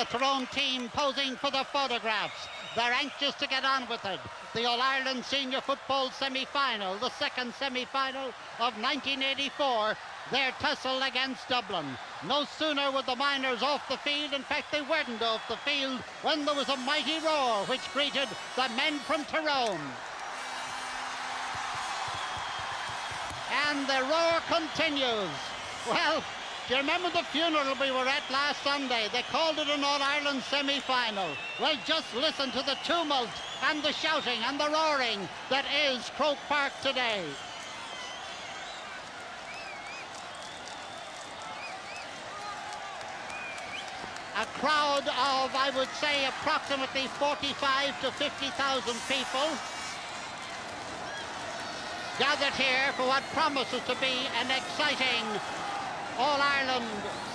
the Tyrone team posing for the photographs. They're anxious to get on with it. The All-Ireland Senior Football semi-final, the second semi-final of 1984, their tussle against Dublin. No sooner were the Miners off the field, in fact they weren't off the field, when there was a mighty roar which greeted the men from Tyrone. And the roar continues. Well, do you remember the funeral we were at last Sunday? They called it an All-Ireland semi-final. Well, just listen to the tumult and the shouting and the roaring that is Croke Park today. A crowd of, I would say, approximately 45 to 50,000 people gathered here for what promises to be an exciting All-Ireland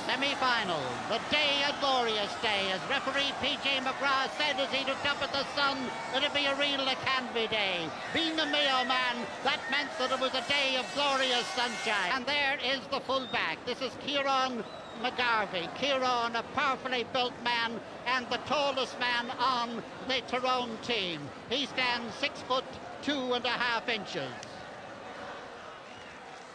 semi-final. The day, a glorious day. As referee P.J. McGrath said as he looked up at the sun, it'll be a real Canby day. Being a Mayo man, that meant that it was a day of glorious sunshine. And there is the full-back. This is Kieran McGarvey. Kieran, a powerfully built man and the tallest man on the Tyrone team. He stands 6'2.5"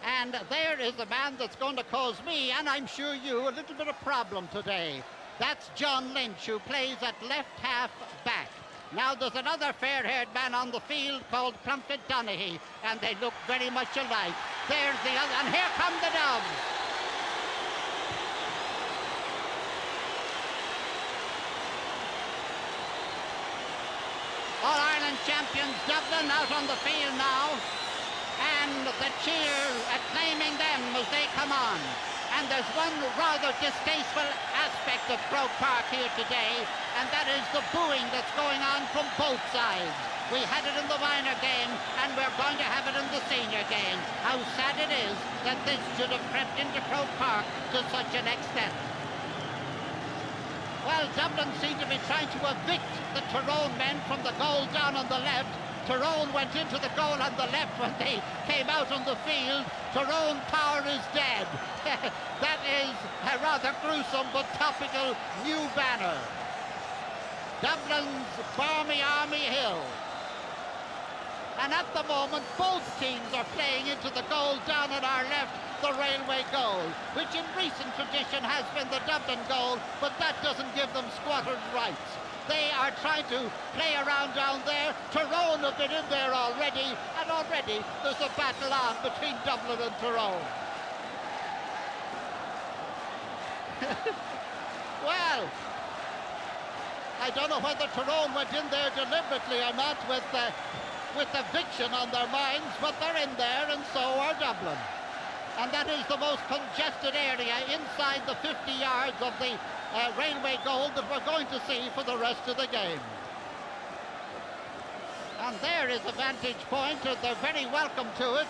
And there is the man that's going to cause me, and I'm sure you, a little bit of problem today. That's John Lynch, who plays at left half back. Now there's another fair-haired man on the field called Plunkett Donaghy, and they look very much alike. There's the other, and here come the Dubs. All-Ireland champions Dublin out on the field now. And the cheer acclaiming them as they come on. And there's one rather distasteful aspect of Croke Park here today, and that is the booing that's going on from both sides. We had it in the minor game, and we're going to have it in the senior game. How sad it is that this should have crept into Croke Park to such an extent. Well, Dublin seemed to be trying to evict the Tyrone men from the goal down on the left. Tyrone went into the goal on the left when they came out on the field. Tyrone power is dead. That is a rather gruesome but topical new banner. Dublin's Barmy Army Hill. And at the moment, both teams are playing into the goal down on our left, the railway goal, which in recent tradition has been the Dublin goal, but that doesn't give them squatters' rights. They are trying to play around down there. Tyrone have been in there already, and already there's a battle on between Dublin and Tyrone. Well, I don't know whether Tyrone went in there deliberately or not with eviction on their minds, but they're in there, and so are Dublin. And that is the most congested area inside the 50 yards of the railway goal that we're going to see for the rest of the game. And there is a vantage point, and they're very welcome to it.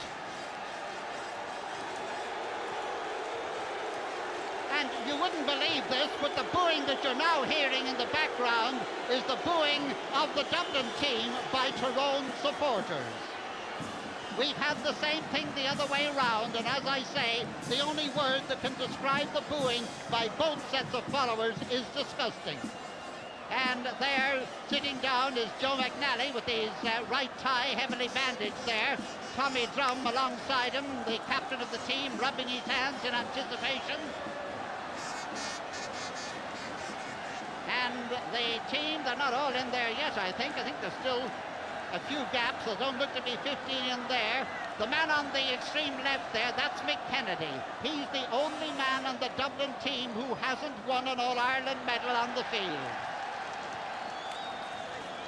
And you wouldn't believe this, but the booing that you're now hearing in the background is the booing of the Dublin team by Tyrone supporters. We've had the same thing the other way around, and as I say, the only word that can describe the booing by both sets of followers is disgusting. And there, sitting down, is Joe McNally with his right thigh heavily bandaged there. Tommy Drum alongside him, the captain of the team, rubbing his hands in anticipation. And the team, they're not all in there yet, I think. I think there's still a few gaps. There don't look to be 15 in there. The man on the extreme left there, that's Mick Kennedy. He's the only man on the Dublin team who hasn't won an All-Ireland medal on the field.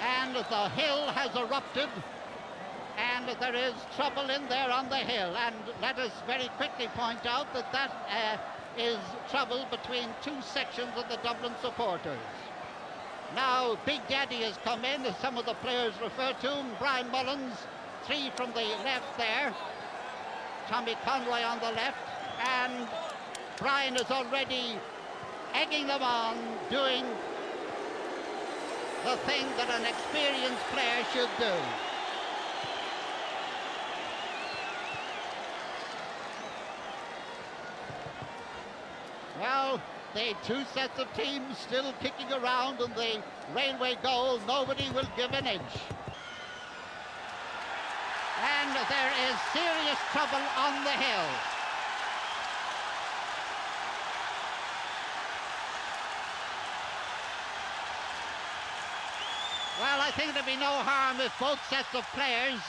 And the hill has erupted, and there is trouble in there on the hill. And let us very quickly point out that that is trouble between two sections of the Dublin supporters. Now, Big Daddy has come in, as some of the players refer to him. Brian Mullins, three from the left there. Tommy Conroy on the left. And Brian is already egging them on, doing the thing that an experienced player should do. Well, the two sets of teams still kicking around in the railway goal. Nobody will give an inch. And there is serious trouble on the hill. Well, I think there'd be no harm if both sets of players,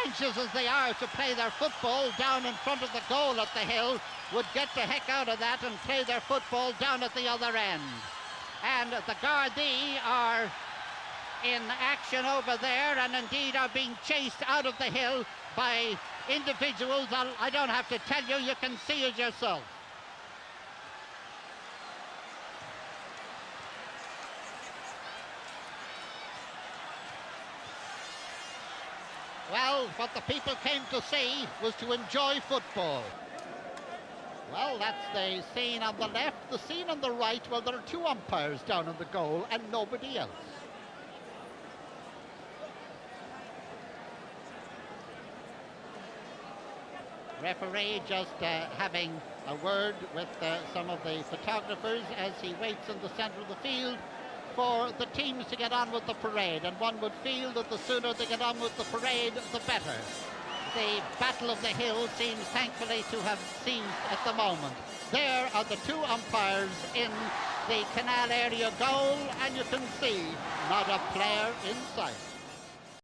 anxious as they are to play their football down in front of the goal at the hill, would get the heck out of that and play their football down at the other end. And the Gardaí are in action over there, and indeed are being chased out of the hill by individuals. I don't have to tell you, you can see it yourself. Well, what the people came to see was to enjoy football. Well, that's the scene on the left. The scene on the right, well, there are two umpires down in the goal and nobody else. Referee just having a word with some of the photographers as he waits in the centre of the field for the teams to get on with the parade, and one would feel that the sooner they get on with the parade, the better. The Battle of the Hill seems thankfully to have ceased at the moment. There are the two umpires in the canal area goal, and you can see not a player in sight.